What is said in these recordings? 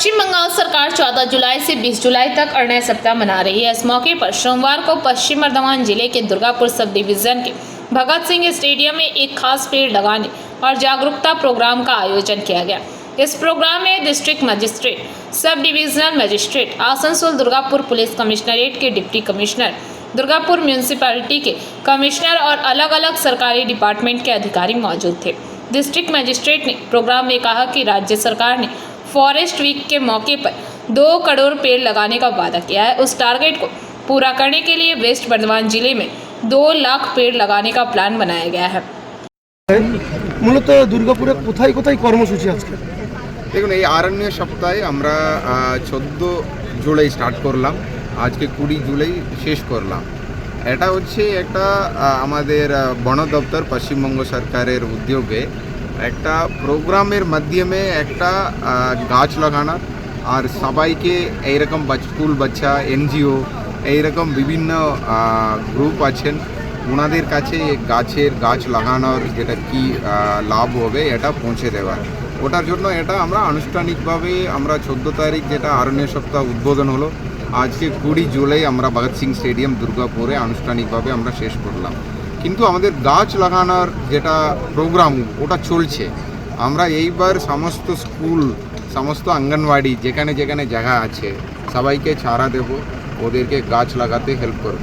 पश्चिम बंगाल सरकार 14 जुलाई से 20 जुलाई तक अरण्य सप्ताह मना रही है। इस मौके पर सोमवार को पश्चिम बर्धमान जिले के दुर्गापुर सब डिवीजन के भगत सिंह स्टेडियम में एक खास पेड़ लगाने और जागरूकता प्रोग्राम का आयोजन किया गया। इस प्रोग्राम में district magistrate, sub divisional magistrate, Asansol Durgapur police commissionerate के डिप्टी कमिश्नर, दुर्गापुर म्यूनिसिपैलिटी के कमिश्नर और अलग अलग सरकारी डिपार्टमेंट के अधिकारी मौजूद थे। डिस्ट्रिक्ट मजिस्ट्रेट ने प्रोग्राम में कहा कि राज्य सरकार ने फॉरेस्ट वीक के मौके पर 2 करोड़ पेड़ लगाने का वादा किया है। उस टारगेट को पूरा करने के लिए वेस्ट बर्धमान जिले में 2 लाख पेड़ लगाने का प्लान बनाया गया है। মূলত দুর্গাপুরে কোথায় কোথায় কর্মসূচি আজকে? দেখুন, এই আরণ্য সপ্তাহে আমরা 14 জুলাই স্টার্ট করলাম, আজকে 20 জুলাই শেষ করলাম। এটা হচ্ছে একটা আমাদের বন দপ্তর পশ্চিমবঙ্গ সরকারের উদ্যোগে একটা প্রোগ্রামের মাধ্যমে একটা গাছ লাগানোর, আর সবাইকে এইরকম স্কুল বাচ্চা, এনজিও, এইরকম বিভিন্ন গ্রুপ আছেন, ওনাদের কাছে গাছ লাগানোর যেটা কি লাভ হবে এটা পৌঁছে দেওয়ার, ওটার জন্য এটা আমরা আনুষ্ঠানিকভাবে আমরা 14 তারিখ যেটা আরণ্য সপ্তাহ উদ্বোধন হলো, আজকে 20 জুলাই আমরা ভগৎ সিং স্টেডিয়াম দুর্গাপুরে আনুষ্ঠানিকভাবে আমরা শেষ করলাম। কিন্তু আমাদের গাছ লাগানোর যেটা প্রোগ্রাম ওটা চলছে। আমরা এইবার সমস্ত স্কুল, সমস্ত অঙ্গনওয়াড়ি যেখানে যেখানে জায়গা আছে সবাইকে চারা দেব, ওদেরকে গাছ লাগাতে হেল্প করব।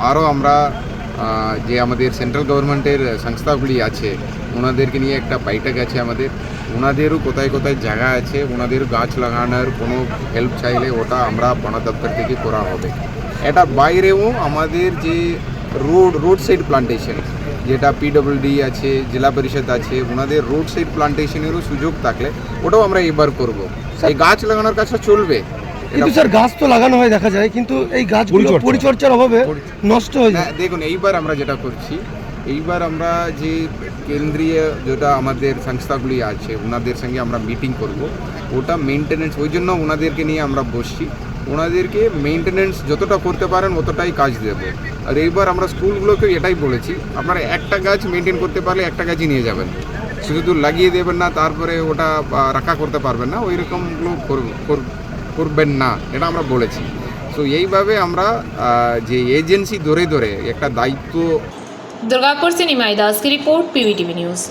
আরও আমরা যে আমাদের সেন্ট্রাল গভর্নমেন্টের সংস্থাগুলি আছে ওনাদেরকে নিয়ে একটা বৈঠক আছে আমাদের, ওনাদেরও কোথায় কোথায় জায়গা আছে ওনাদের গাছ লাগানোর কোনো হেল্প চাইলে ওটা আমরা বন দপ্তর থেকে করা হবে। এটার বাইরেও আমাদের যে রোড সাইড প্লান্টেশন যেটা পিডব্লিউডি আছে, জেলা পরিষদ আছে, ওনাদের রোড সাইড প্লান্টেশনেরও সুযোগ থাকলে ওটাও আমরা এবার করব। এই গাছ লাগানোর কাজটা চলবে। কিন্তু স্যার গাছ তো লাগানো হয় দেখা যায়, কিন্তু এই গাছগুলো পরিচর্যার অভাবে নষ্ট হয়ে যায়। দেখুন, এইবার আমরা যেটা করছি, এইবার আমরা যে কেন্দ্রীয় যেটা আমাদের সংস্থাগুলি আছে ওনাদের সঙ্গে আমরা মিটিং করব, ওটা মেনটেনেন্স, ওই জন্য ওনাদেরকে নিয়ে আমরা বসছি, ওনাদেরকে মেনটেনেন্স যতটা করতে পারেন অতটাই কাজ দেবো। আর এইবার আমরা স্কুলগুলোকে এটাই বলেছি, আপনারা একটা গাছ মেনটেন করতে পারলে একটা গাছই নিয়ে যাবেন, শুধু লাগিয়ে দেবেন না তারপরে ওটা রক্ষা করতে পারবেন না, ওই রকমগুলো করবেন না, এটা আমরা বলেছি। তো এইভাবে আমরা যে এজেন্সি ধরে ধরে একটা দায়িত্ব। दुर्गापुर से निमाई दास की रिपोर्ट, पीवीटीवी न्यूज़।